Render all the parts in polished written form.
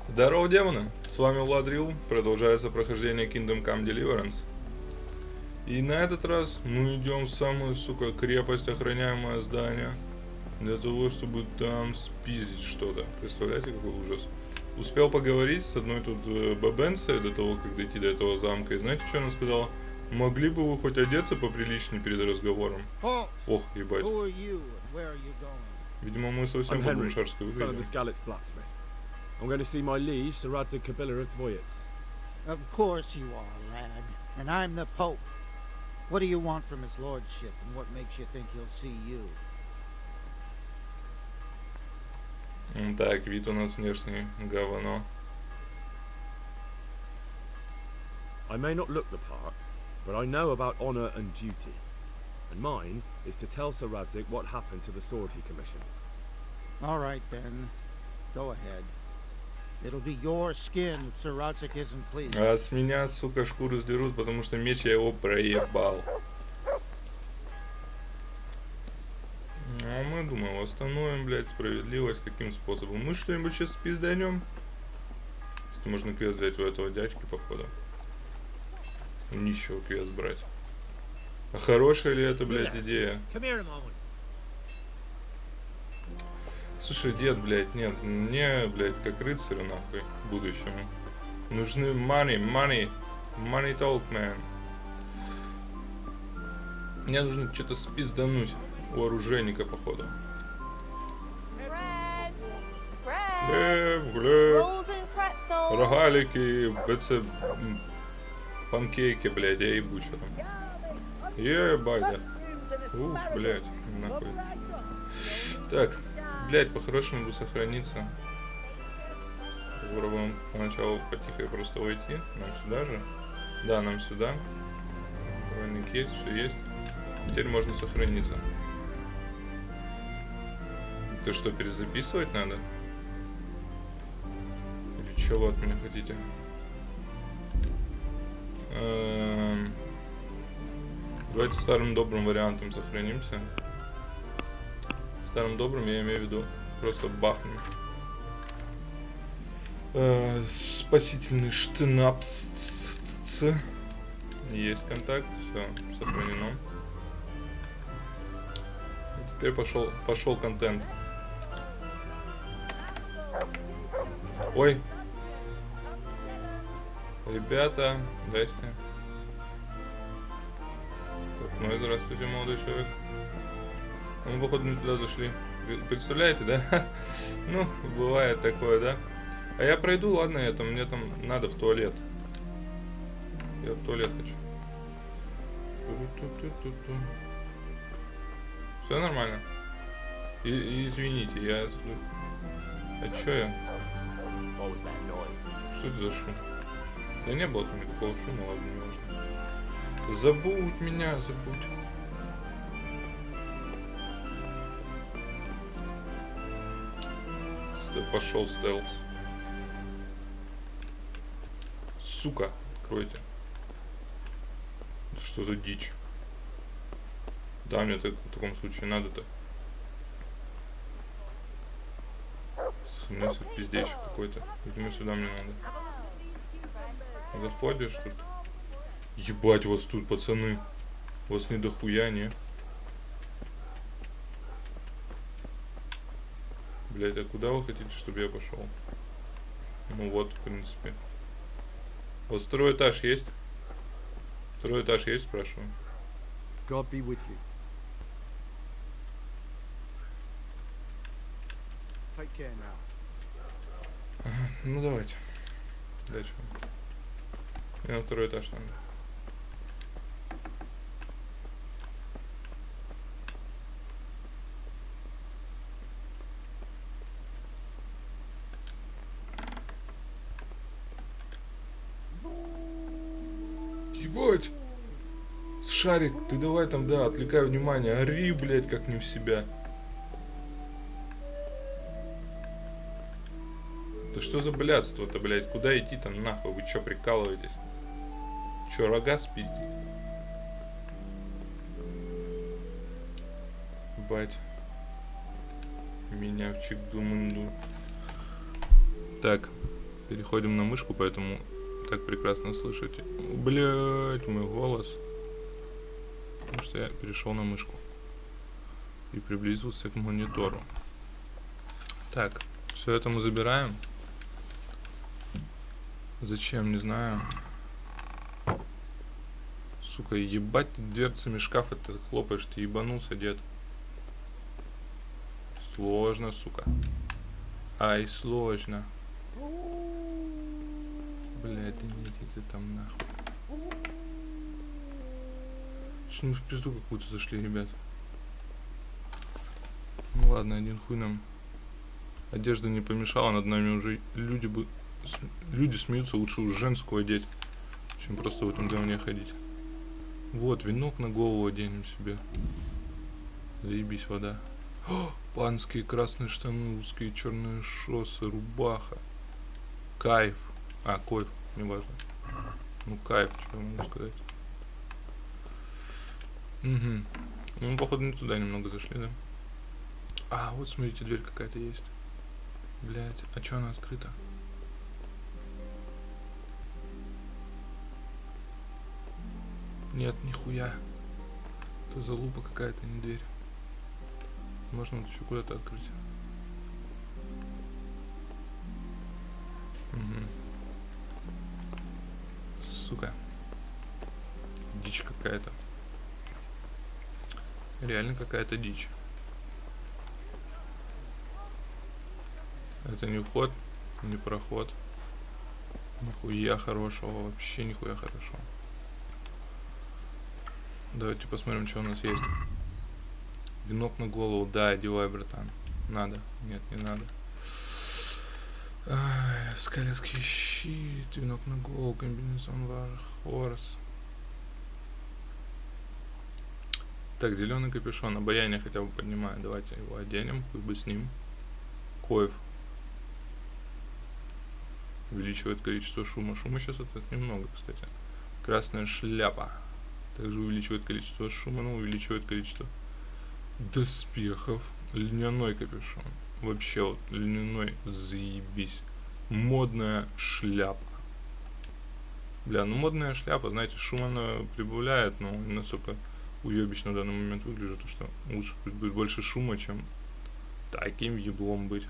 Здорово, демоны! С вами Влад Рил, продолжается прохождение Kingdom Come Deliverance. И на этот раз мы идем в самую, сука, крепость, охраняемое здание, для того, чтобы там спиздить что-то. Представляете, какой ужас? Успел поговорить с одной тут бабенцей до того, как дойти до этого замка, и знаете, что она сказала? Могли бы вы хоть одеться поприличнее перед разговором? Ох, ебать. Видимо, мы совсем по-буншарски выглядим. I'm going to see my liege, Sir Radzig Kabila of Dvoyets. Of course you are, lad. And I'm the Pope. What do you want from his lordship, and what makes you think he'll see you? Так, вид у нас внешний говно. I may not look the part, but I know about honor and duty. And mine is to tell Sir Radzig what happened to the sword he commissioned. All right, then. Go ahead. It'll be your skin if Sir Radzig isn't pleased. А с меня, сука, шкуру сдерут, потому что меч я его проебал. А мы думаем, восстановим, блядь, справедливость каким способом? Мы что-нибудь сейчас спизданем? Если можно квест взять у этого дядьки, походу. Ничего квест брать. А хорошая ли это, блядь, идея? Слушай, дед, блядь, нет, мне, блядь, как рыцарю, нахуй, будущему. Нужны money talk, man. Мне нужно что-то спиздануть у оружейника, походу. Рогалики, панкейки, блядь, я ебу что там. Ебать, да. Ух, блядь, нахуй. Так. Блять, по-хорошему бы сохраниться. Попробуем поначалу потихо просто уйти. Нам сюда же. Да, нам сюда. Двойник есть, все есть. Теперь можно сохраниться. Это что, перезаписывать надо? Или что вы от меня хотите? Давайте старым добрым вариантом сохранимся. Старым добрым я имею в виду просто бахнем. Спасительный штынапс. Есть контакт, все сохранено. И теперь пошел контент. Ой, ребята, здрасте. Ну и здравствуйте, молодой человек. Мы, походу, не туда зашли. Представляете, да? Ну, бывает такое, да? А я пройду, ладно, это мне там надо в туалет. Я в туалет хочу. Все нормально. Извините, я... А чё я? Что это за шум? Да не было там никакого шума, ладно, не важно. Забудь меня, забудь. Пошел стелс. Сука, откройте. Это что за дичь? Да, мне так, в таком случае надо-то. Сохранился пиздейший какой-то. Видимо, сюда мне надо. Заходишь тут. Ебать вас тут, пацаны. Вас не дохуя, не? Блять, а куда вы хотите, чтобы я пошел? Ну вот, в принципе. Вот второй этаж есть? Второй этаж есть, спрашиваю? God be with you. Take care now. Ага, ну давайте. Дальше. Мне на второй этаж надо. Ебать! Шарик, ты давай там, да, отвлекай внимание. Ори, блядь, как не в себя. Да что за блядство-то, блядь? Куда идти там, нахуй? Вы чё, прикалываетесь? Чё, рога спиздить? Бать. Меня в чик-думунду. Так. Переходим на мышку, поэтому так прекрасно слышите. Блять, мой голос. Потому что я перешел на мышку. И приблизился к монитору. Так, все это мы забираем. Зачем, не знаю. Сука, ебать ты дверцами шкафа ты хлопаешь, ты ебанулся, дед. Сложно, сука. Ай, сложно. Блядь, да не иди ты там нахуй. Что мы в пизду какую-то зашли, ребят. Ну ладно, один хуй нам. Одежда не помешала, над нами уже люди смеются, лучше уж женскую одеть, чем просто в этом говне ходить. Вот, венок на голову оденем себе. Заебись, вода. О, панские красные штаны, узкие черные шоссы, рубаха. Кайф. А, койф, неважно. Ну, кайф, что я могу сказать. Угу. Ну, мы, походу, не туда немного зашли, да? А, вот, смотрите, дверь какая-то есть. Блять, а чё она открыта? Нет, нихуя. Это залупа какая-то, не дверь. Можно вот еще куда-то открыть. Угу. Сука. Дичь какая-то. Реально какая-то дичь. Это не вход, не проход. Нихуя хорошего, вообще нихуя хорошего. Давайте посмотрим, что у нас есть. Венок на голову, да, одевай, братан. Надо, нет, не надо. Ай, скалецкий щит, венок на голову, комбинезон хорс. Так, зеленый капюшон, обаяние хотя бы поднимаю. Давайте его оденем, хуй бы с ним. Коев. Увеличивает количество шума. Шума сейчас это немного, кстати. Красная шляпа. Также увеличивает количество шума, но увеличивает количество доспехов. Льняной капюшон. Вообще вот льняной, заебись. Модная шляпа. Бля, ну модная шляпа, знаете, шум она прибавляет, но не настолько уебично в данный момент выгляжу, то что лучше будет больше шума, чем таким еблом быть.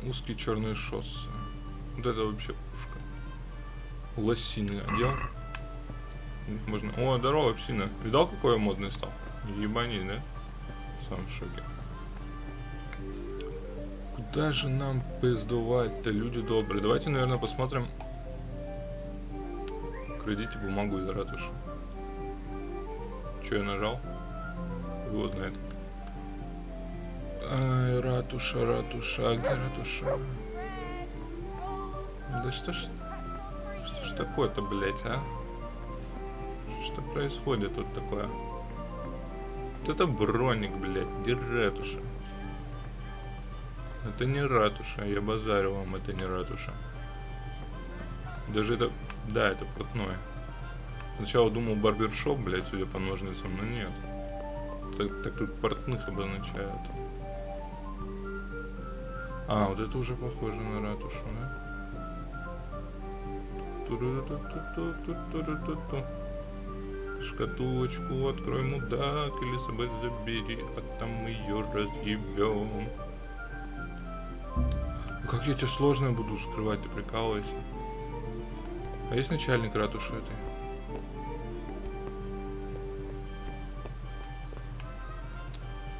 Узкие черные шоссы. Вот это вообще пушка. Лосины одел. Можно. О, здорово, псина. Видал, какой я модный стал? Ебани, да? Сам в шоке. Куда же нам пиздувать-то, люди добрые? Давайте, наверное, посмотрим. Крадите бумагу из ратуши. Че я нажал? Вот знает. Ай, ратуша, а где ратуша? Да что ж такое-то, блять, а? Что происходит тут такое? Вот это броник, блять, где ратуша? Это не ратуша, я базарю вам, это не ратуша. Даже это, да, это портное. Сначала думал барбершоп, блять, судя по ножницам, но нет. Так тут портных обозначают. А, вот это уже похоже на ратушу, да? Шкатулочку открой, мудак, или с собой забери, а там мы ее разъебем. Ну как я тебе сложно буду скрывать, ты прикалывайся. А есть начальник ратуши этой?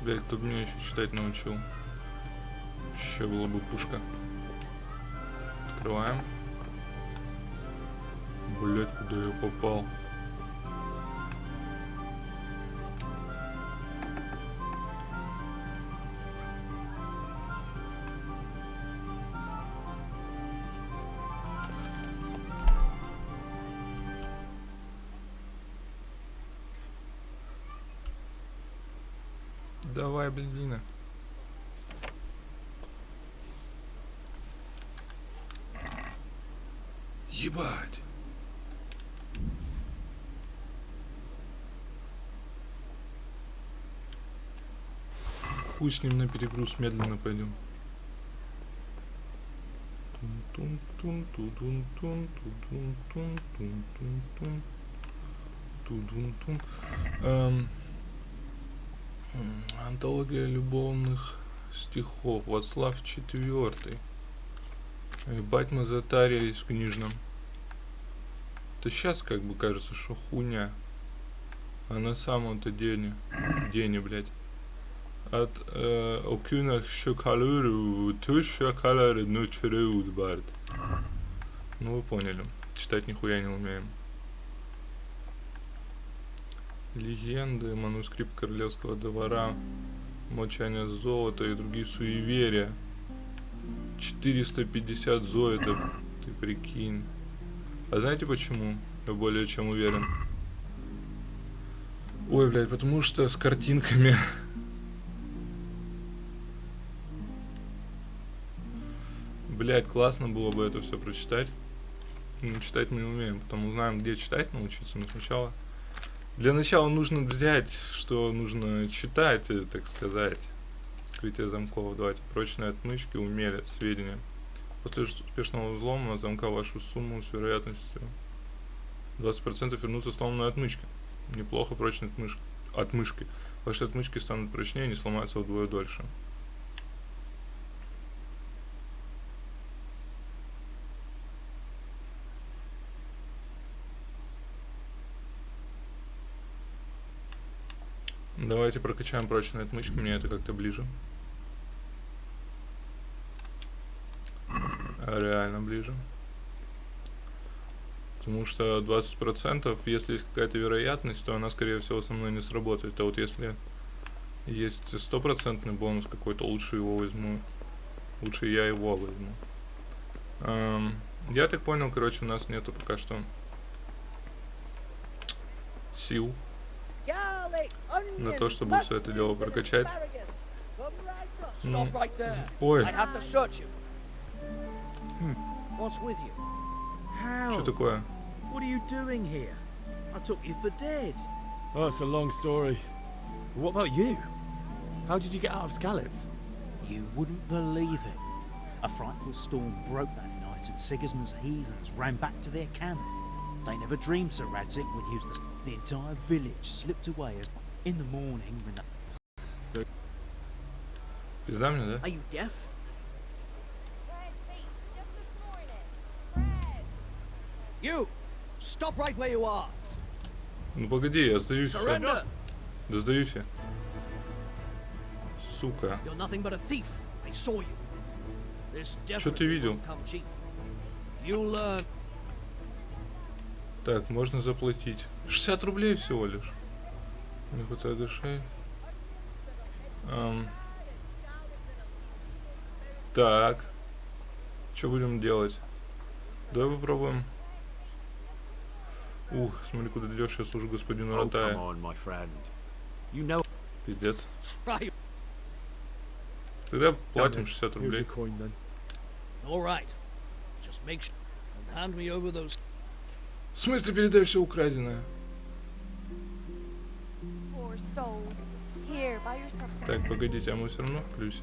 Блять, кто бы меня еще читать научил. Вообще была бы пушка. Открываем. Блять, куда я попал? Давай, блин. Ебать. пусть с ним на перегруз медленно пойдем. Антология любовных стихов. Вацлав IV. Ебать, мы затарились в книжном. То сейчас как бы кажется, что хуйня. А на самом-то деле, блядь. От окунах шоколуру, ту шоколары, ну чаёк, бард. Ну вы поняли. Читать нихуя не умеем. Легенды, манускрипт королевского двора, молчание золота и другие суеверия. 450 зоитов, ты прикинь. А знаете почему? Я более чем уверен. Ой, блядь, потому что с картинками. Блядь, классно было бы это все прочитать. Но читать мы не умеем, потому знаем, где читать научиться, но сначала. Для начала нужно взять, что нужно читать, так сказать. Вскрытие замков. Давайте. Прочные отмычки, умелец, сведения. После успешного взлома замка вашу сумму с вероятностью 20% вернутся сломанной отмычки. Неплохо, прочные отмышки. Ваши отмычки станут прочнее и не сломаются вдвое дольше. Давайте прокачаем прочные отмычки, мне это как-то ближе. Реально ближе. Потому что 20%, если есть какая-то вероятность, то она, скорее всего, со мной не сработает. А вот если есть 100% бонус какой-то, лучше его возьму. Лучше я его возьму. Я так понял, короче, у нас нету пока что сил на то, чтобы все это дело прокачать. Ну, ой. Что такое? What are you doing here? I took you for dead. Oh, it's a long story. What about you? How did you get out of Scalise? You wouldn't believe it. A frightful storm broke that night and Sigismund's heathens ran back to their camp. They never dreamed Sir Radzig would use the entire village slipped away in the morning when the... Пизда мне, да? Are you deaf? You! Stop right where you are! Ну погоди, я сдаюсь. Surrender! Да сдаюсь я. Сука. You're nothing but a thief. They saw you. This Что ты видел? come cheap. You'll learn. Так, можно заплатить. 60 рублей всего лишь. Не хватает грошей. Так. Что будем делать? Давай попробуем. Ух, смотри, куда ты идешь, я служу господину Ратая. Пиздец. Тогда платим 60 рублей. В смысле передай все украденное? Так, погодите, а мы все равно в плюсе.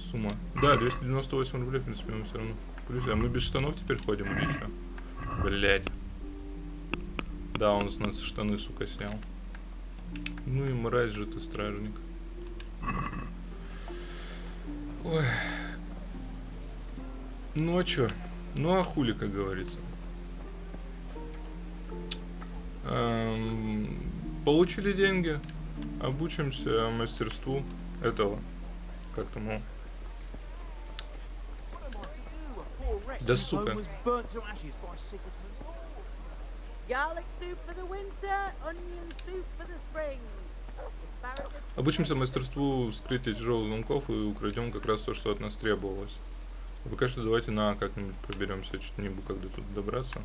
Сумма. Да, 298 рублей, в принципе, мы все равно в плюсе. А мы без штанов теперь ходим или что? Блять. Да, он с нас штаны, сука, снял. Ну и мразь же ты, стражник. Ой. Ну а чё? Ну а хули, как говорится. Получили деньги, обучимся мастерству этого. Как там, мол? Да сука. Обучимся мастерству вскрытия тяжелых замков и украдем как раз то, что от нас требовалось. А пока что давайте на как-нибудь проберемся, чуть не буду когда тут добраться.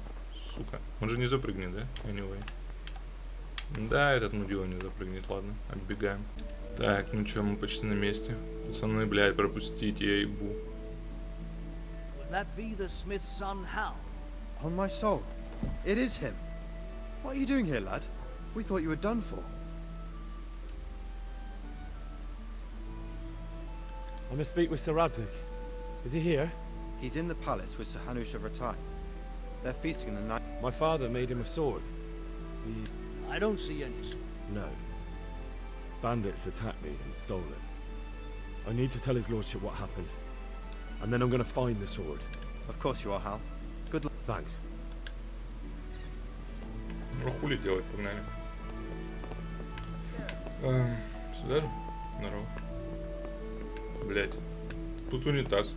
Сука. Он же не запрыгнет, да? Anyway. Да, этот мудила не запрыгнет, ладно, отбегаем. Так, ну чё, мы почти на месте. Пацаны, блядь, пропустите, я ебу. On my soul, it is him. What are you doing here, lad? We thought you were done for. I must speak with Sir Radzig. Is he here? He's in the palace with Sir Hanush of Ratai. They're feasting on the night. My father made him a sword. He... I don't see any. No. Bandits attacked me and stole it. I need to tell his lordship what happened. And then I'm gonna find the sword. Of course you are, Hal. Good luck. Thanks. Ну хули делать, погнали. Сюда же? Здорово. Блять. Тут унитаз.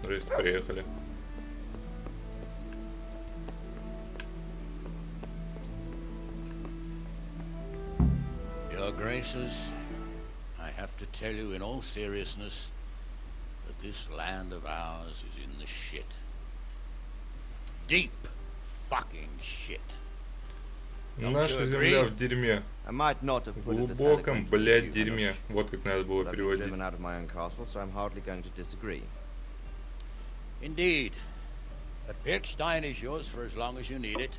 Здрасте, приехали. Your Graces, I have to tell you in all seriousness that this land of ours is in the shit. Deep fucking shit. Наша земля в дерьме. I might not have В put it as глубоком, eloquently as блядь, you, дерьме. Hanush, Вот как надо было but I've been переводить. driven out of my own castle, so I'm hardly going to disagree. Indeed. But Pechstein is yours for as long as you need it.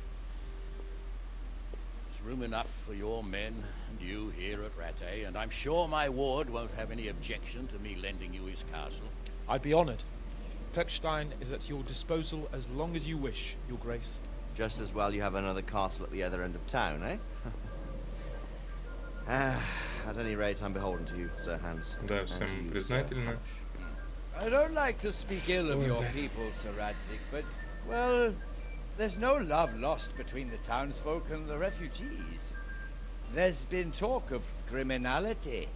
There's room enough for your men and you here at Rattay, and I'm sure my ward won't have any objection to me lending you his castle. I'd be honoured. Pechstein is at your disposal as long as you wish, Your Grace. Just as well you have another castle at the other end of town, eh? At any rate, I'm beholden to you, Sir Hans. Да, and всем to you, Sir признательны. Hanush. I don't like to speak ill of your people, Sir Radzig, but, well, there's no love lost between the townsfolk and the refugees. There's been talk of criminality.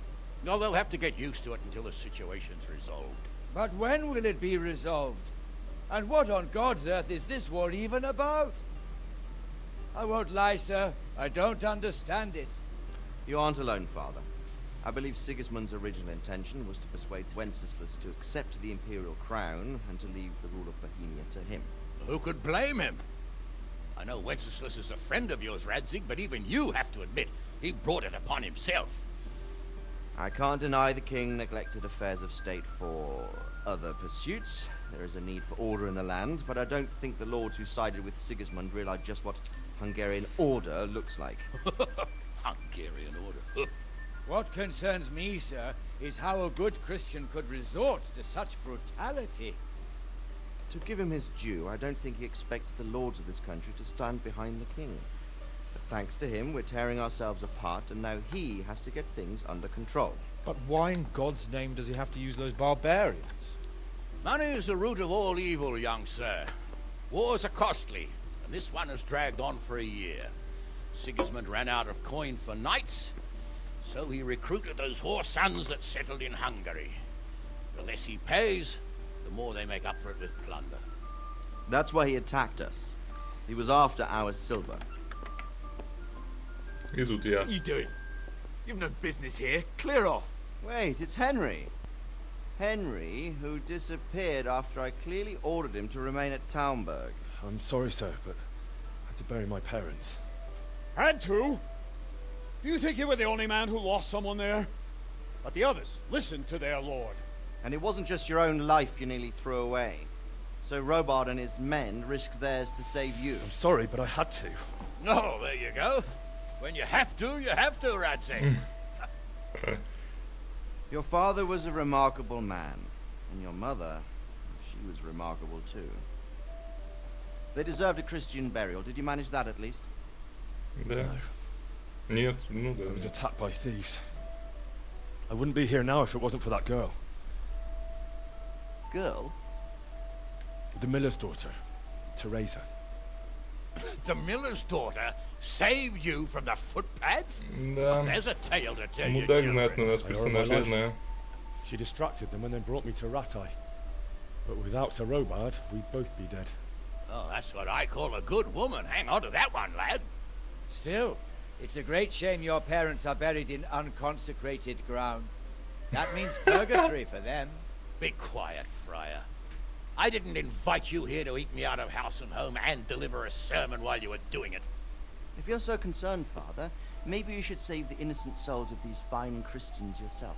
No, they'll have to get used to it until the situation's resolved. But when will it be resolved? And what on God's earth is this war even about? I won't lie, sir. I don't understand it. You aren't alone, Father. I believe Sigismund's original intention was to persuade Wenceslas to accept the imperial crown and to leave the rule of Bohemia to him. Who could blame him? I know Wenceslas is a friend of yours, Radzig, but even you have to admit he brought it upon himself. I can't deny the king neglected affairs of state for other pursuits. There is a need for order in the land, but I don't think the lords who sided with Sigismund realized just what Hungarian order looks like. Hungarian order. What concerns me, sir, is how a good Christian could resort to such brutality. To give him his due, I don't think he expected the lords of this country to stand behind the king. But thanks to him, we're tearing ourselves apart, and now he has to get things under control. But why in God's name does he have to use those barbarians? Money is the root of all evil, young sir. Wars are costly, and this one has dragged on for a year. Sigismund ran out of coin for knights, so he recruited those whore sons that settled in Hungary. The less he pays, the more they make up for it with plunder. That's why he attacked us. He was after our silver. И тут я. What are you doing? You've no business here. Clear off. Wait, it's Henry. Henry, who disappeared after I clearly ordered him to remain at Taunberg. I'm sorry, sir, but I had to bury my parents. Had to? Do you think you were the only man who lost someone there? But the others listened to their lord. And it wasn't just your own life you nearly threw away. So Robard and his men risked theirs to save you. I'm sorry, but I had to. Oh, there you go. When you have to, Radzig. Your father was a remarkable man. And your mother, she was remarkable too. They deserved a Christian burial. Did you manage that at least? Да. Нет, ну да. I was attacked by thieves. I wouldn't be here now if it wasn't for that girl. Girl? The miller's daughter, Teresa. The miller's daughter saved you from the footpads? Да. There's a tale to tell you, Мудак знает, children. но у нас I owe my персонажей life. знаю. She distracted them and then brought me to Rattay. But without Sir Robard, we'd both be dead. Oh, that's what I call a good woman. Hang on to that one, lad. Still, it's a great shame your parents are buried in unconsecrated ground. That means purgatory for them. Be quiet, Friar. I didn't invite you here to eat me out of house and home and deliver a sermon while you were doing it. If you're so concerned, Father, maybe you should save the innocent souls of these fine Christians yourself.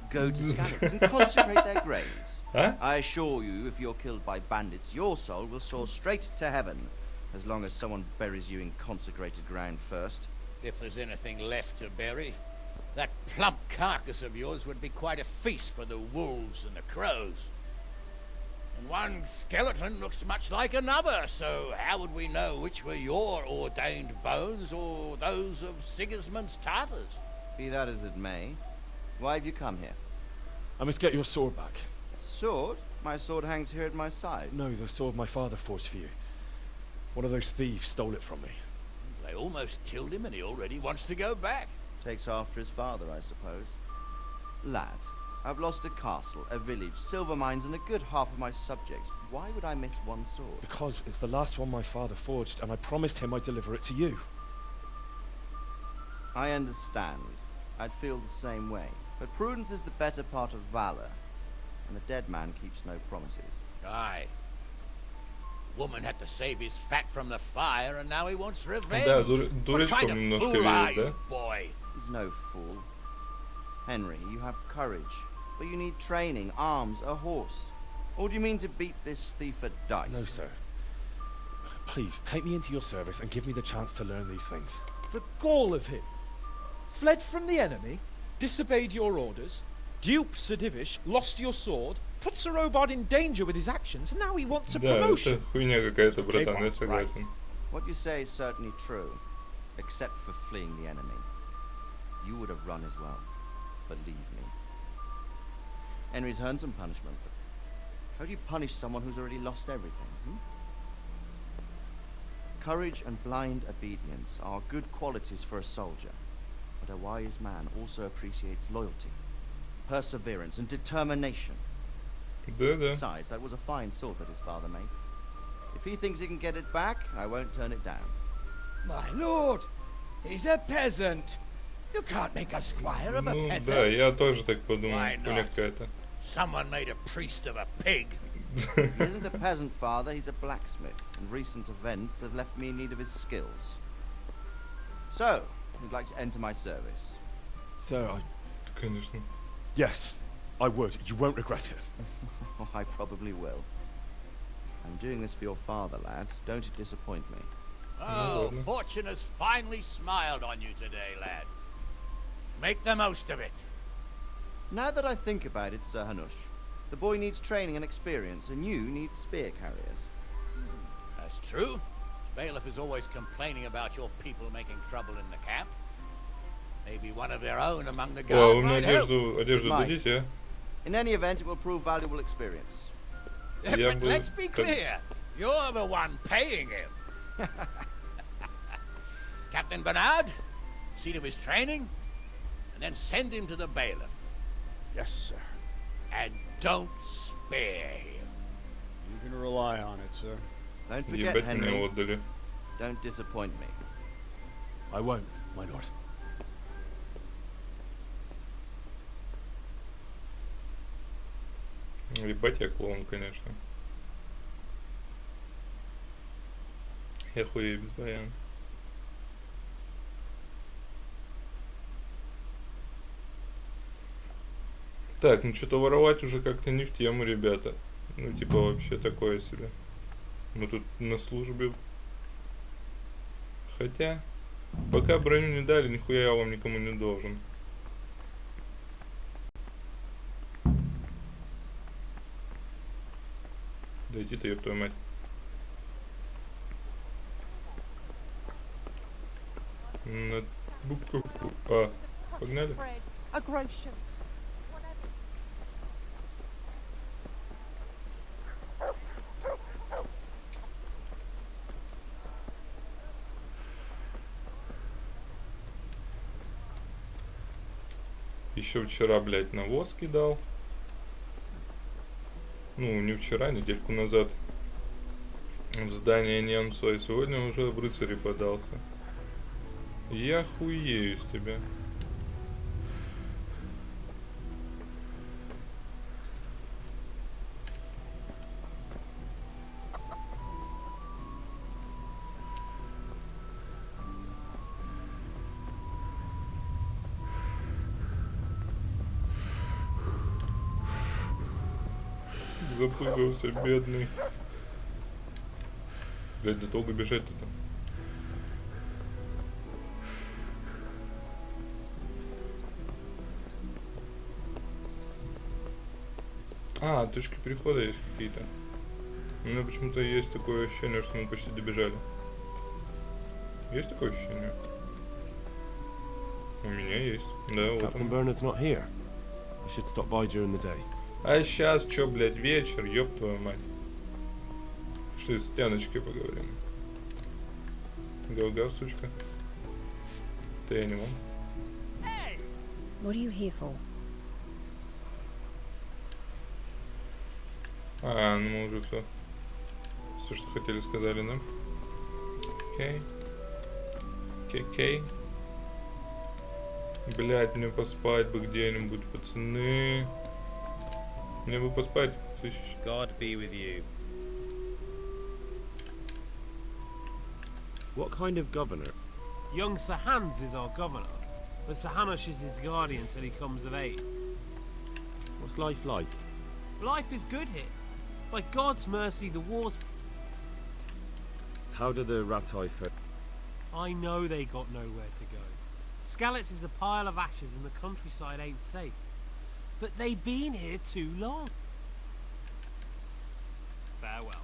Go to Skalitz and consecrate their graves. Huh? I assure you, if you're killed by bandits, your soul will soar straight to heaven, as long as someone buries you in consecrated ground first. If there's anything left to bury. That plump carcass of yours would be quite a feast for the wolves and the crows. And one skeleton looks much like another, so how would we know which were your ordained bones or those of Sigismund's Tartars? Be that as it may, why have you come here? I must get your sword back. Sword? My sword hangs here at my side. No, the sword my father forged for you. One of those thieves stole it from me. They almost killed him and he already wants to go back. Takes after his father, I suppose. Lad, I've lost a castle, a village, silver mines, and a good half of my subjects. Why would I miss one sword? Because it's the last one my father forged, and I promised him I'd deliver it to you. I understand. I'd feel the same way. But prudence is the better part of valor, and a dead man keeps no promises. Aye. Woman had to save his fat from the fire, and now he wants revenge. Да, What дурачком kind of немножко fool are видишь, you, да? boy? He's no fool. Henry, you have courage, but you need training, arms, a horse. Or do you mean to beat this thief at dice? No, sir. Please, take me into your service and give me the chance to learn these things. The gall of him. Fled from the enemy, disobeyed your orders, duped Sir Divish, lost your sword, put Sir Robard in danger with his actions, and now he wants a Да, promotion. это хуйня какая-то, братан, я right. согласен. What you say is certainly true, except for fleeing the enemy. You would have run as well, believe me. Henry's earned some punishment, but how do you punish someone who's already lost everything? Courage and blind obedience are good qualities for a soldier, but a wise man also appreciates loyalty, perseverance, and determination. Да, да. Besides, that was a fine sword that his father made. If he thinks he can get it back, I won't turn it down. My lord, he's a peasant. You can't make a squire of a Ну, peasant. да, я тоже так подумал. Why Хуйня not? какая-то. Someone made a priest of a pig. He isn't a peasant, father, he's a blacksmith, and recent events have left me in need of his skills. So, you'd like to enter my service? Sir, Конечно. yes, I would. You won't regret it. Oh, I probably will. I'm doing this for your father, lad. Don't it disappoint me. Oh, ладно. fortune has finally smiled on you today, lad. Make the most of it. Now that I think about it, Sir Hanush, the boy needs training and experience, and you need spear carriers. That's true. Bailiff is always complaining about your people making trouble in the camp. Maybe one of their own among the О, guard вы мне might help. одежду Might. дадите, In any event, it will prove valuable experience. Yeah, Я but бы let's be как- clear. You're the one paying him. Captain Bernard, see to his training, and then send him to the bailiff. Yes, sir. And don't spare him. You can rely on it, sir. Don't forget, Ебать меня Henry, отдали. don't disappoint me. I won't, my lord. Ебать я клоун, конечно. Я хуею без баяна. Так, ну что-то воровать уже как-то не в тему, ребята. Ну типа вообще такое себе. Мы тут на службе. Хотя, пока броню не дали, нихуя я вам никому не должен. Да иди ты, ёб твою мать. На букву А. Погнали? A grocer. Еще вчера, блядь, навоз кидал. Ну, не вчера, недельку назад. В здание немцу, а сегодня уже в рыцари подался. Я хуею с тебя. Запутался, бедный. Блядь, да долго бежать-то там. А, точки перехода есть какие-то. У меня почему-то есть такое ощущение, что мы почти добежали. Есть такое ощущение? У меня есть. Да, вот Captain он. Bernard's not here. I should stop by during the day. А сейчас чё, блядь, вечер, ёб твою мать. Что из стеночки поговорим. Гаугав, сучка. Ты я не вон. What are you here for? А, ну мы уже все. Все, что хотели, сказали, да? Окей. Окей. Блять, мне поспать бы где-нибудь, пацаны. Мне бы поспать, слышишь? God be with you. What kind of governor? Young Sir Hans is our governor, but Sir Hanush is his guardian till he comes of age. What's life like? Life is good here. By God's mercy, the war's... How do the Ratai fare? I know they got nowhere to go. Skalitz is a pile of ashes and the countryside ain't safe. But they've been here too long. Farewell.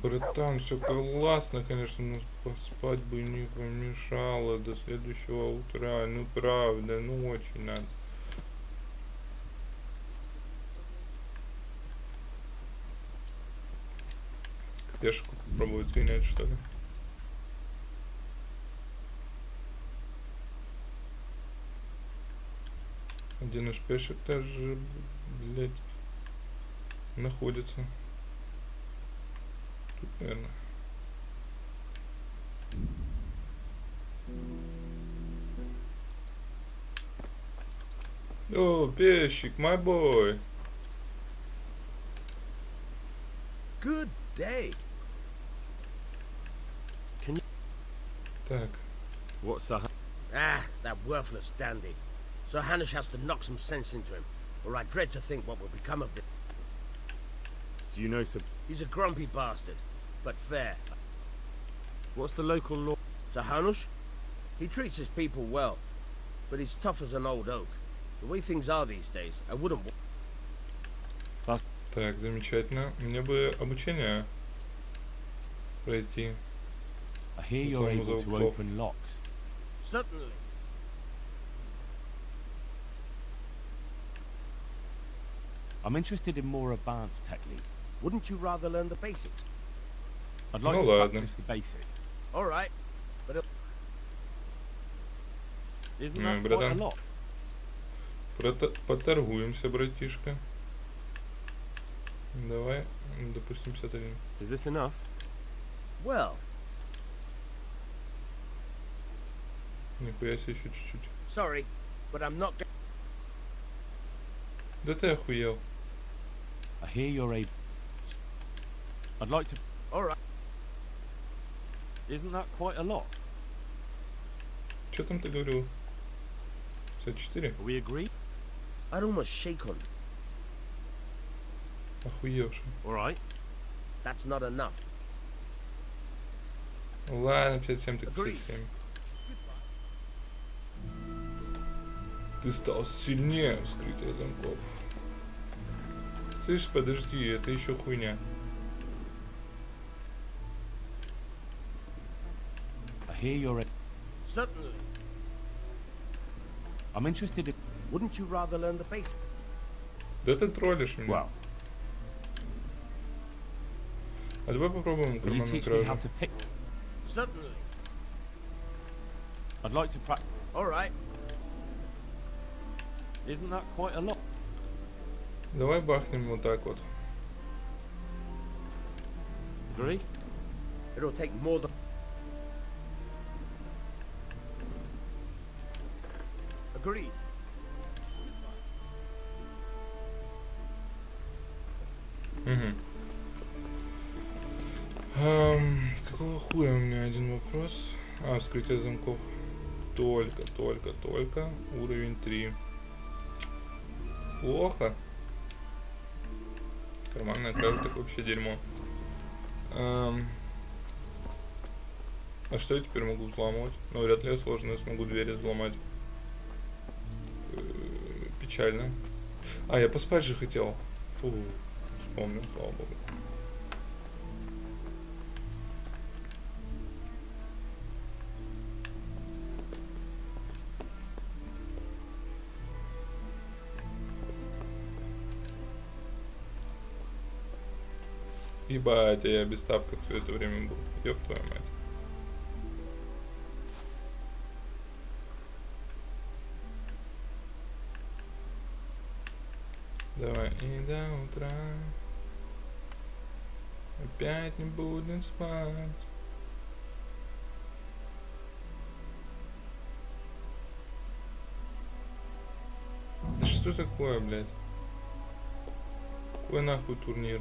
Братан, все классно, конечно, но поспать бы не помешало до следующего утра. Ну правда, ну очень надо. Пешку попробовать принять, что ли? Где наш пешек даже, блядь, находится? Тут, наверное. О, пешек, my boy. Good day. Can you... Так. What's that? Ah, that worthless dandy. Sir Hanush has to knock some sense into him, or I dread to think what will become of him. Do you know Sir... He's a grumpy bastard, but fair. What's the local law? Sir Hanush? He treats his people well, but he's tough as an old oak. The way things are these days, I wouldn't... Так, замечательно. Мне бы обучение пройти. I hear you're able to open locks. Certainly. I'm interested in more advanced technique. Wouldn't you rather learn the basics? I'd like Ну to ладно. practice the basics. All right, but Isn't Ну, that quite a братан, lot? поторгуемся, братишка. Давай, допустим, 51. Is this enough? well, Нихуя себе, еще чуть-чуть. sorry, but I'm not. Да ты охуел. I hear you're able... I'd like to... All right. Isn't that quite a lot? Что там ты говорил? 54? Are we agreed? I'd almost shake on. Охуевший. All right. That's not enough. Ладно, 57, так Agreed. 57. Ты стал сильнее, вскрытие замков. Слышь, подожди, это еще хуйня. I hear you're... Certainly. I'm interested in... Wouldn't you rather learn the basics? Да ты троллишь меня. Well, А давай попробуем will you карманную teach me how кражу. to pick... Certainly. I'd like to practice... All right. Isn't that quite a lot? Давай бахнем вот так вот. Agree? It'll take more than. Agreed. Угу. Какого хуя у меня один вопрос? А, вскрытие замков. Только. Уровень 3. Плохо. Карманная кража, так вообще дерьмо. А что я теперь могу взламывать? Ну, вряд ли я сложно смогу двери взломать. Печально. А, я поспать же хотел. Фу, вспомнил, слава богу. Ебать, а я без тапков все это время был. Ёб твою мать. Давай и до утра опять не будем спать. Да что такое, блядь? Какой нахуй турнир?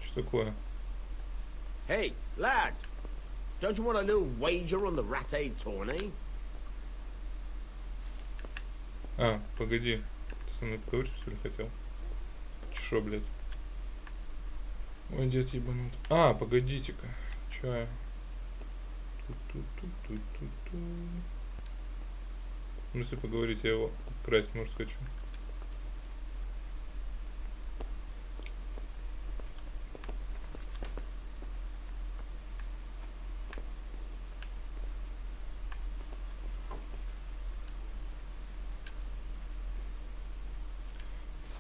Что такое? Hey, lad! Don't you want a little wager on the Rat tourney? А, погоди. Ты со мной поговорить, что ли, хотел? Шо, блядь? Ой, дед ебанут. А, погодите-ка. Чё? Ту-ту-ту-ту-ту-ту. Ну, если поговорить, я его красть, может, хочу.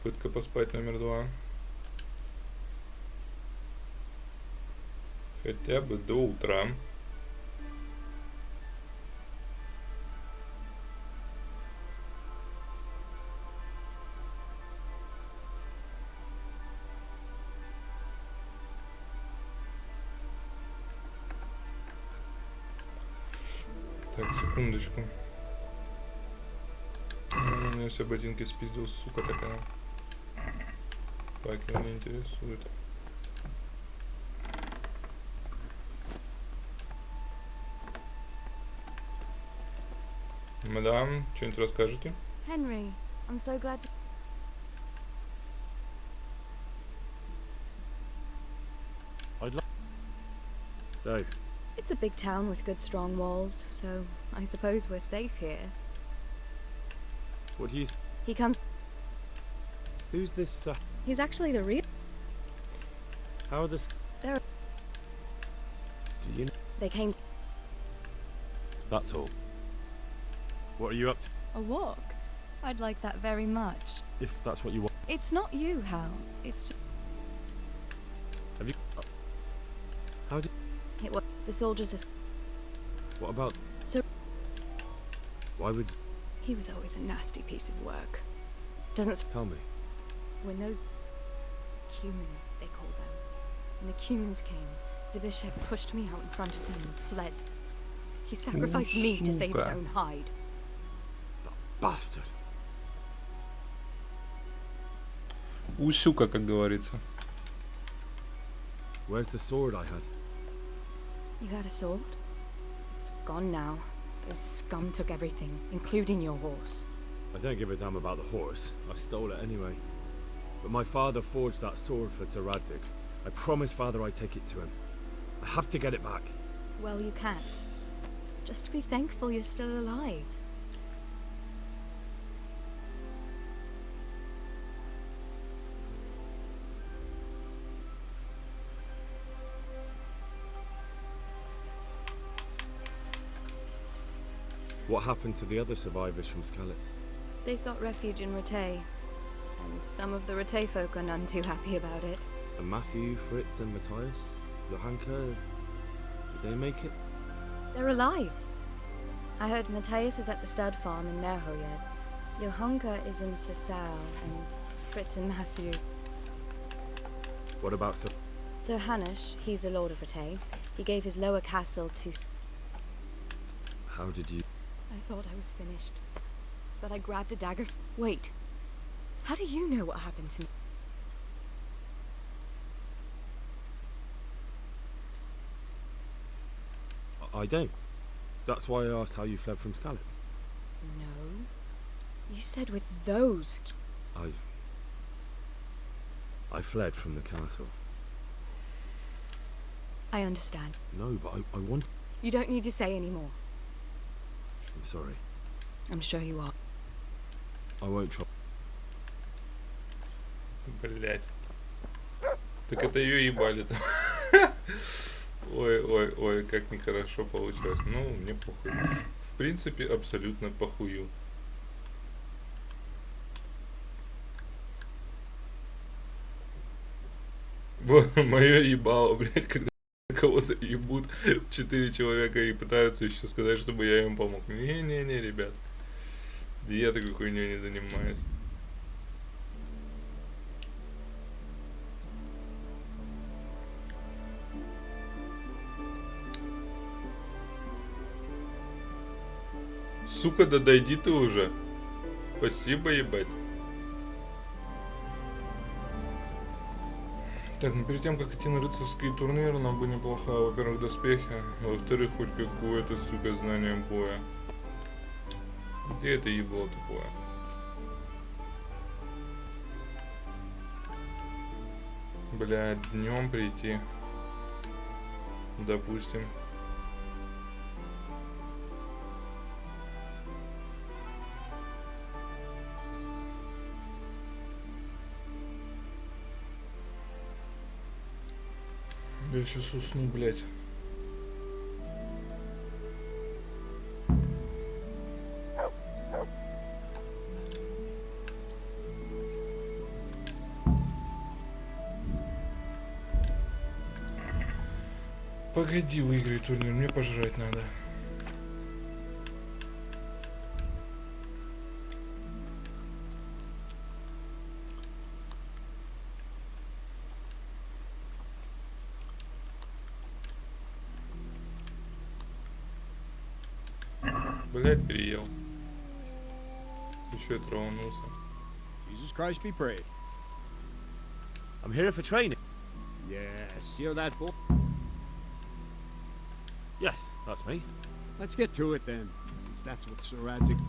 Попытка поспать номер 2. Хотя бы до утра. Так, секундочку. У меня все ботинки спиздил, сука такая. Паки меня интересует. Мадам, что-нибудь расскажете? Henry, I'm so glad to... I'd like... So, It's a big town with good strong walls, so I suppose we're safe here. what do you... He comes... Who's this, He's actually the real... How are this... They're... Do you... They came... That's all. What are you up to? A walk? I'd like that very much. If that's what you want. It's not you, Hal. It's... Have you... How did... It was... The soldiers... What about... So... Why would... He was always a nasty piece of work. Doesn't... Tell me. When those... Cumans, they call them. When the Cumans came, Zbyszek pushed me out in front of them and fled. He sacrificed me to save his Сука. own hide. Bastard. Усюка, как говорится. Where's the sword I had? You had a sword? It's gone now. Those scum took everything, including your horse. I don't give a damn about the horse. I stole it anyway. But my father forged that sword for Sir Radzig. I promised father I'd take it to him. I have to get it back. Well, you can't. Just be thankful you're still alive. What happened to the other survivors from Skalitz? They sought refuge in Rete, and some of the Rete folk are none too happy about it. And Matthew, Fritz and Matthias? Johanka? Did they make it? They're alive. I heard Matthias is at the stud farm in Merhoyed. Johanka is in Sisal, and Fritz and Matthew. What about Sir... Sir Hanush, he's the lord of Rete. He gave his lower castle to... How did you... I thought I was finished, but I grabbed a dagger. Wait, how do you know what happened to me? I don't. That's why I asked how you fled from Skalitz. No, you said with those... I fled from the castle. I understand. No, but I want... You don't need to say any more. I'm sorry. I'm sure you are. I won't try. Блять. Так это ее ебали там. Ой, как нехорошо получилось. Ну, мне похуй. В принципе, абсолютно похую. Мое ебало, блять, когда кого-то ебут 4 человека и пытаются еще сказать, чтобы я им помог. Не-не-не, ребят. Я такой хуйней не занимаюсь. Сука, да дойди ты уже. Спасибо, ебать. Так, ну перед тем, как идти на рыцарский турнир, нам бы неплохо, во-первых, доспехи, а во-вторых, хоть какое-то, сука, знание боя. Где это ебло тупое? Блядь, днем прийти. Допустим. Я сейчас усну, блядь. Погоди, выиграй турнир, мне пожрать надо. Блять, переел. Еще и тронулся. Jesus Christ be praised. I'm here for training. Yes, you're that boy. Yes, that's me. Let's get to it then, since that's what Sir Radzik...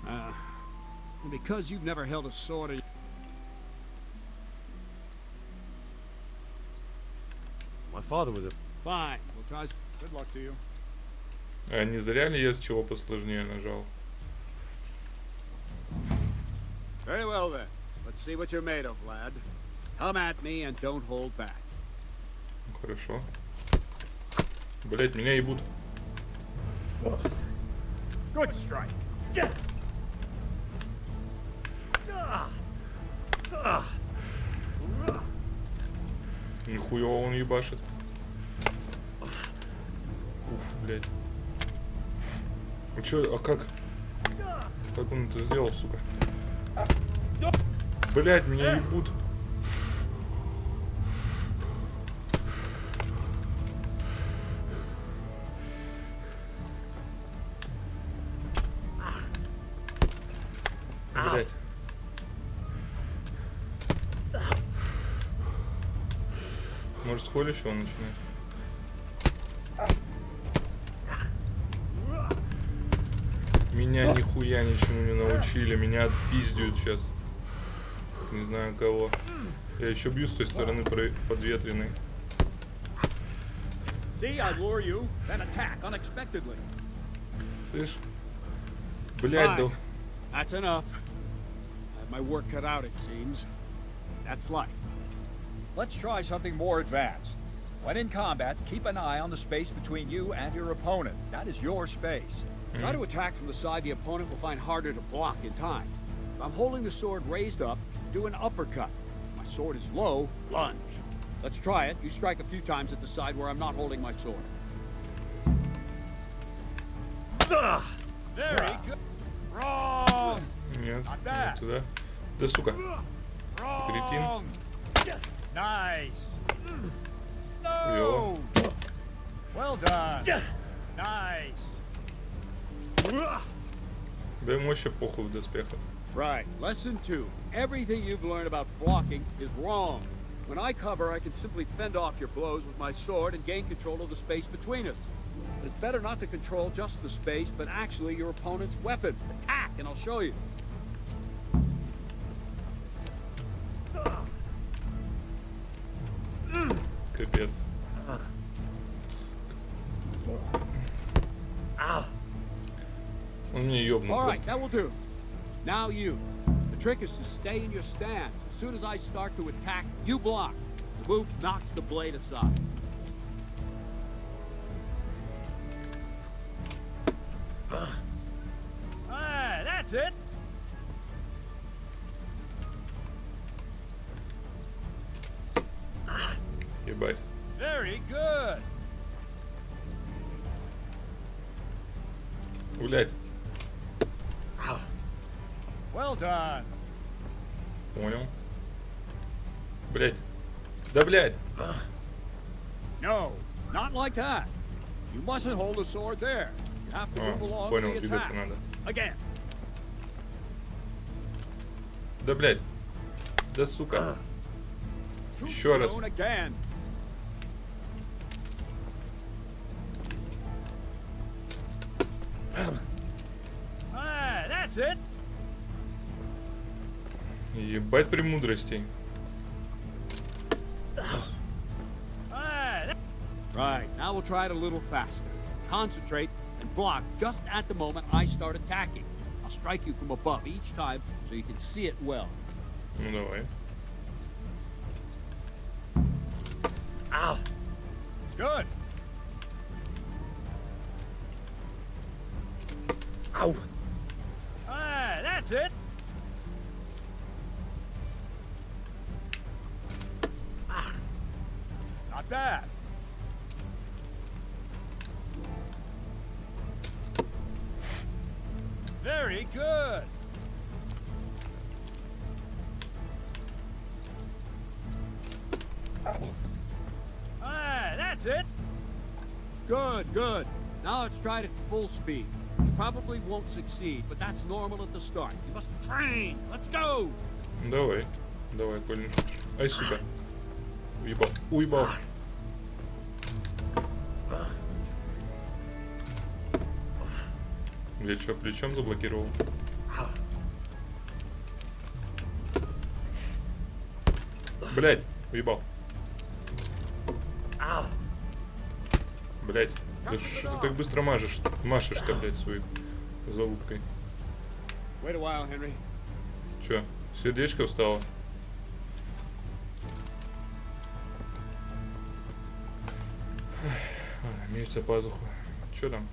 and because you've never held a sword in... My father was a... Fine, we'll try... Good luck to you. А не зря ли я с чего посложнее нажал? Very well then. Let's see what you're made of, lad. Come at me and don't hold back. Хорошо. Блять, меня ебут. Good strike. Нихуя он ебашит. Уф, блять. А чё, а как? Как он это сделал, сука? Блять, меня ебут. Блять. Может, с колющего начинать? Меня нихуя ничему не научили, меня отпиздят сейчас. Не знаю кого. Я еще бью с той стороны подветренной. Слышь? Блять, да... That's enough. I have my work cut out, it seems. That's life. Let's try something more advanced. When in combat, keep an eye on the space between you and your opponent. That is your space. Try to attack from the side the opponent will find harder to block in time. If I'm holding the sword raised up, do an uppercut. If my sword is low, lunge. Let's try it. You strike a few times at the side where I'm not holding my sword. Very good. Wrong. Нет, не туда. Да сука. Кретин. Nice. No. Well done. Nice. Да ему вообще похуй в доспехах. Right. Lesson 2. Everything you've learned about blocking is wrong. When I cover, I can simply fend off your blows with my sword and gain control of the space between us. But it's better not to control just the space, but actually your opponent's weapon. Attack, and I'll show you. Капец. Он меня ёбнул All right, просто. that will do. Now you. The trick is to stay in your stance. As soon as I start to attack, you block. The move knocks the blade aside. That's it. Ебать. Very good. Блять. Well done. Понял. Блять. Да блять. No, not like that. You mustn't hold the sword there. You have to move along Понял, the двигаться attack. надо. Again. Да блять. Да сука. Еще раз. Soon again. That's it. Ебать премудростей. Right, now we'll try it a little faster. Concentrate and block just at the moment I start attacking. I'll strike you from above each time so you can see it well. Ну давай. Ow. Good. Ow. That's it. Not bad. Very good. That's it. Good, good. Now let's try it at full speed. You probably won't succeed, but that's normal at the start. You must train. Let's go. Давай. Давай, Колин. Ай, сука. Уебал. Уебал. Блять, что, плечом заблокировал? Блять, уебал. Блять, да что ты так быстро машешь-то, блять, своей залупкой. Wait a while, Henry. Чё, сердечко встало? Меч за пазуху. Чё там?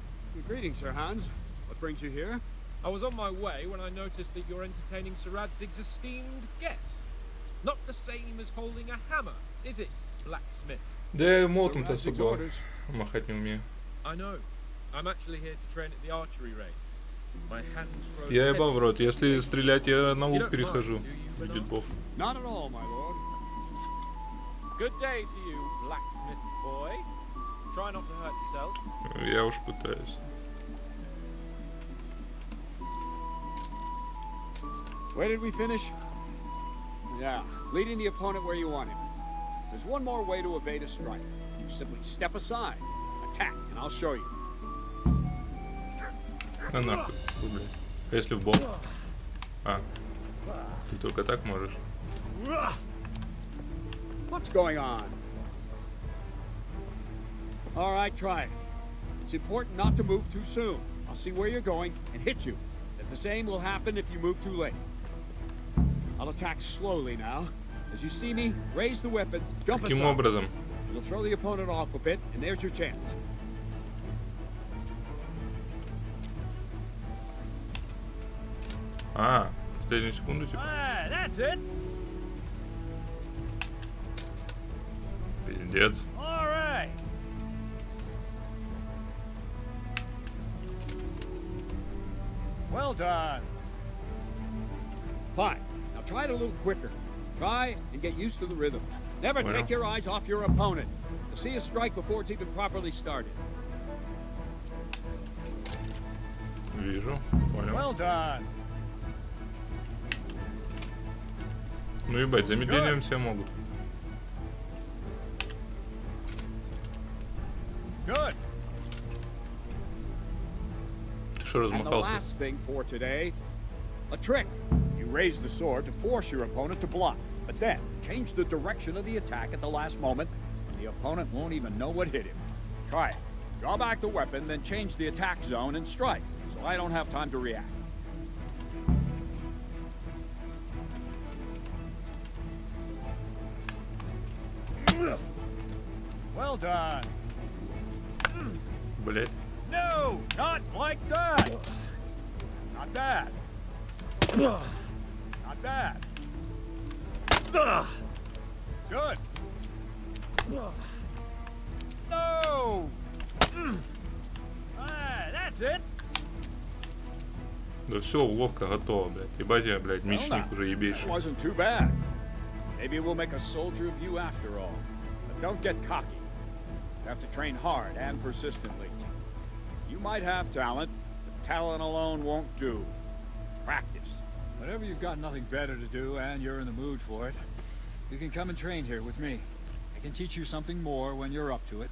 Greetings, Sir Hans. What brings you here? I was on my way when I noticed that you're entertaining Sir Radzig's esteemed guest. Not the same as holding a hammer, is it, blacksmith? Да я молотом-то особо махать не умею. I know. I'm actually here to train at the archery range. My hands grow Я ебал в heavy. рот. Если стрелять, я на лук перехожу. Видит Бог. Not at all, my lord. Good day to you, blacksmith boy. Try not to hurt yourself. Я уж пытаюсь. Where did we finish? Yeah, leading the opponent where you want him. There's one more way to evade a strike. You simply step aside, attack, and I'll show you. На нахуй. Фу, блядь. А если в бок? А. Ты только так можешь. What's going on? All right, try it. It's important not to move too soon. I'll see where you're going and hit you. But the same will happen if you move too late. I'll attack slowly now. As you see me, raise the weapon, jump aside. Каким образом? You'll throw the opponent off a bit, and there's your chance. А, последнюю секунду типа. That's it. Пиздец. All right. Well done. Fine. Now try it a little quicker. Try and get used to the rhythm. Never Well. take your eyes off your opponent. You'll see a strike before it's even properly started. Вижу. Понял. Well done. Ну ебать, замедлением все могут. Good. Ты что And the размахался? last thing for today, a trick. You raise the sword to force your opponent to block, but then change the direction of the attack at the last moment, and the opponent won't even know what hit him. Try it. Draw back the weapon, then change the attack zone and strike. so I don't have time to react. Well done. Блять. No, not like that. Not bad. Not bad. Good. No. That's it. Да все, уловка готова, блядь. Ебать я, блядь, мечник уже ебейший. Wasn't too bad. Maybe we'll make a soldier of you after all. But don't get cocky. You have to train hard and persistently. You might have talent, but talent alone won't do. Practice. Whenever you've got nothing better to do and you're in the mood for it, you can come and train here with me. I can teach you something more when you're up to it.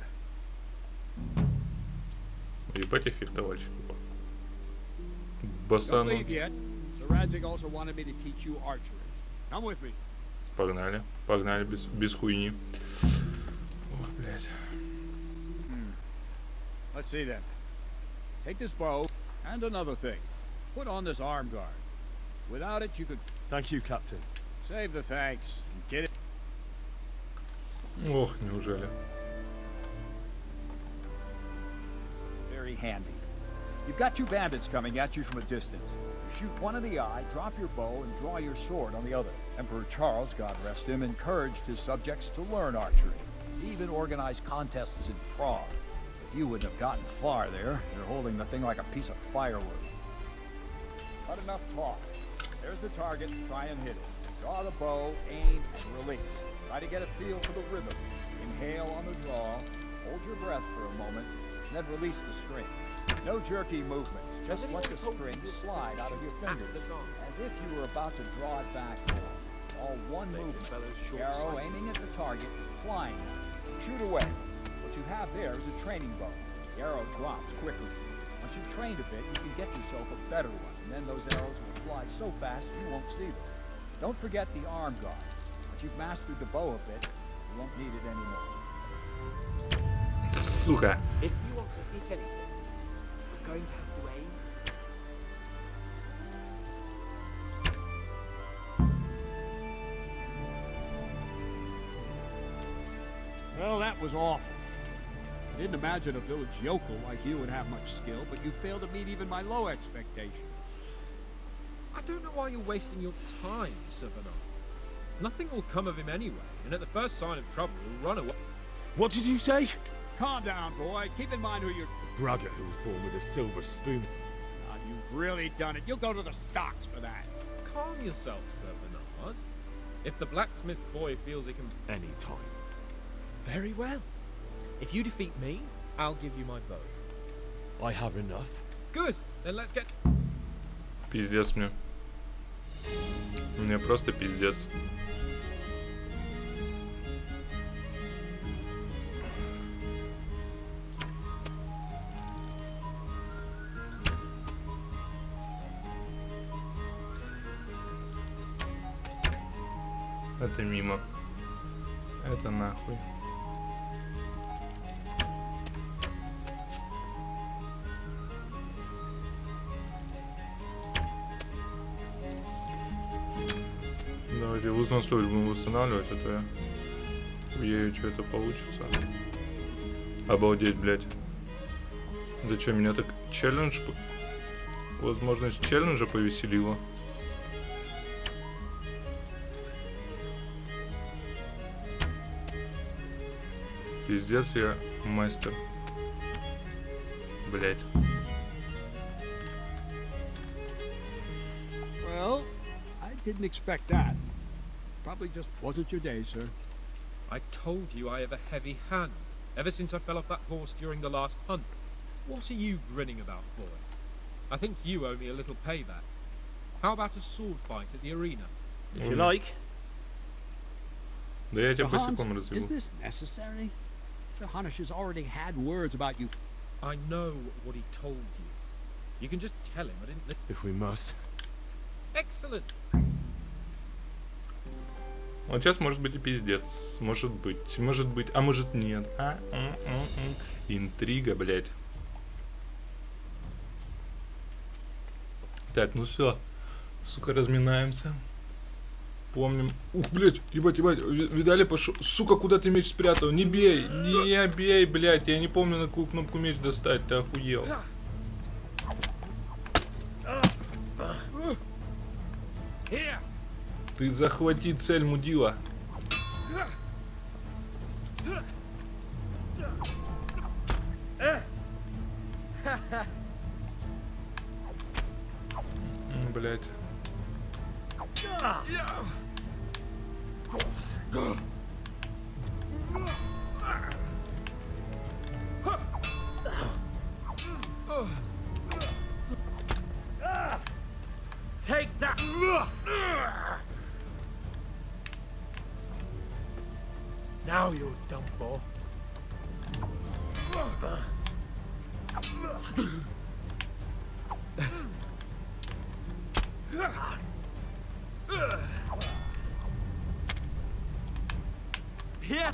Ебать я фехтовальщик. Don't Басану. leave yet. Sir Radzig also wanted me to teach you archery. Come with me. Погнали. Погнали без хуйни. Ох, блядь. Let's see then. Take this bow and another thing. Put on this arm guard. Without it, you could... Thank you, Captain. Save the thanks and get it. Ох, неужели? Very handy. You've got two bandits coming at you from a distance. You shoot one in the eye, drop your bow, and draw your sword on the other. Emperor Charles, God rest him, encouraged his subjects to learn archery. He even organized contests in Prague. If you wouldn't have gotten far there, you're holding the thing like a piece of firewood. Not enough talk. There's the target. Try and hit it. Draw the bow, aim, and release. Try to get a feel for the rhythm. Inhale on the draw, hold your breath for a moment, and then release the string. No jerky movements. Just let the string slide out of your fingers, as if you were about to draw it back. All one movement. The arrow aiming at the target, flying. Shoot away. What you have there is a training bow. The arrow drops quickly. Once you've trained a bit, you can get yourself a better one, and then those arrows will fly so fast you won't see them. Don't forget the arm guard. Once you've mastered the bow a bit, you won't need it anymore. Сука. If you want to hit anything, you're going to have to aim. Well, that was awful. I didn't imagine a village yokel like you would have much skill, but you failed to meet even my low expectations. I don't know why you're wasting your time, Sir Bernard. Nothing will come of him anyway, and at the first sign of trouble, he'll run away. What did you say? Calm down, boy. Keep in mind who you're... Brother who was born with a silver spoon. Ah, you've really done it. You'll go to the stocks for that. Calm yourself, Sir Bernard. If the blacksmith boy feels he can... Any time. Very well. If you defeat me, I'll give you my bow. I have enough. Good. Then let's get... Пиздец мне. Мне просто пиздец. Это мимо. Это нахуй. Давайте выносливость будем восстанавливать, а то я ею что-то получится. Обалдеть, блядь. Да что, меня так челлендж... Возможность челленджа повеселила. Пиздец, я мастер. Блять. Well, I didn't expect that. Probably just wasn't your day, sir. I told you I have a heavy hand, ever since I fell off that horse during the last hunt. What are you grinning about, boy? I think you owe me a little payback. How about a sword fight at the arena? If you like. Да я тебя Sir Hans, босиком разведу. is this necessary? Sir Hanush has already had words about you. I know what he told you. You can just tell him I didn't... If we must. Excellent. Вот сейчас может быть и пиздец. Может быть, а может нет. Интрига, блядь. Так, ну все. Сука, разминаемся. Помним. Ух, блядь, ебать, видали, пошел. Сука, куда ты меч спрятал? Не бей, не бей, блядь. Я не помню, на какую кнопку меч достать, ты охуел. Ты захвати цель, мудила. Блядь. Take that! Now you dumb boy. Here.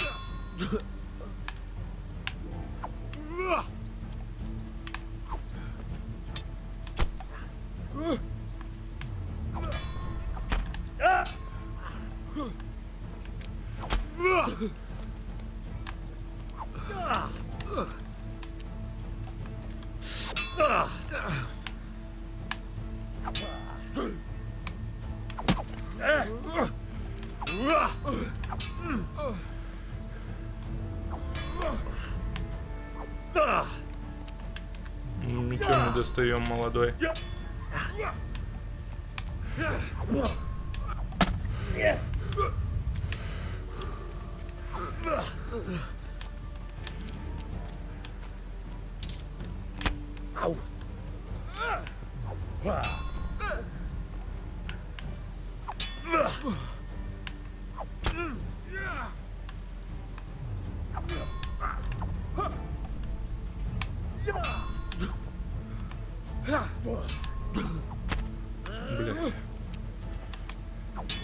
Мечом не достаем, молодой. Блять.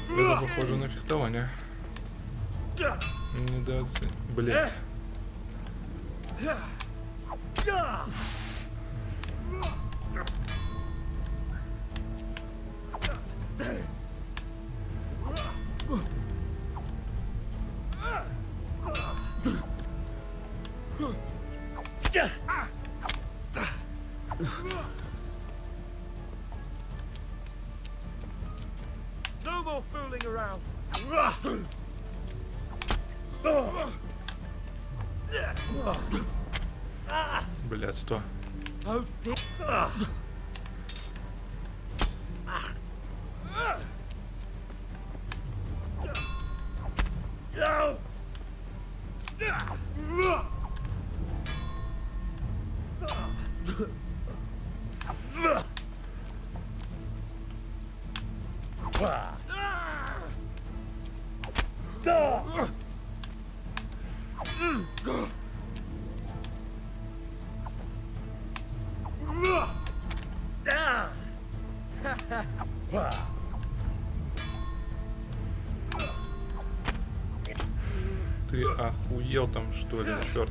Это похоже на фехтование. Недооцен... Блять. No more fooling around. Блядство. Oh, dick. Ты охуел там, что ли, черт?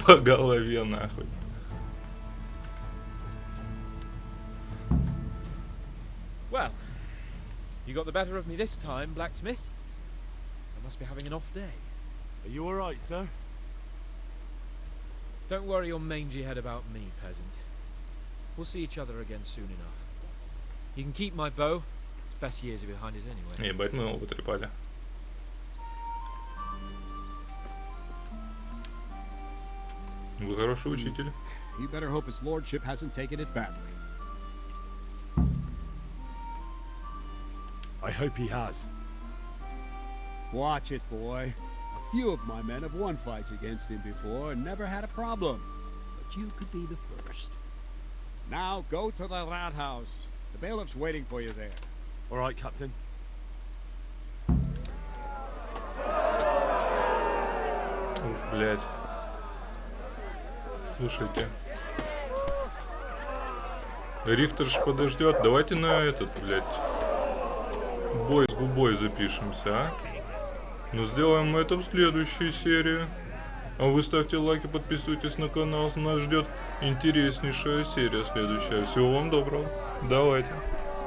По голове, нахуй. Well, you got the better of me this time, blacksmith. I must be having an off day. Are you alright, sir? Don't worry your mangy head about me, peasant. We'll see each other again soon enough. You can keep my bow. Its best years are behind it anyway. Ебать, мы его потрепали. Вы хороший учитель. You better hope his lordship hasn't taken it badly. I hope he has. Watch it, boy. A few of my men have won fights against him before and never had a problem. But you could be the first. Now go to the rat house. The bailiff's waiting for you there. All right, Captain. Ух, блядь. Слушайте. Рихтер ж подождет. Давайте на этот, блядь, бой с губой запишемся, а? Но сделаем это в следующей серии. А вы ставьте лайки, подписывайтесь на канал. Нас ждет интереснейшая серия следующая. Всего вам доброго. Давайте.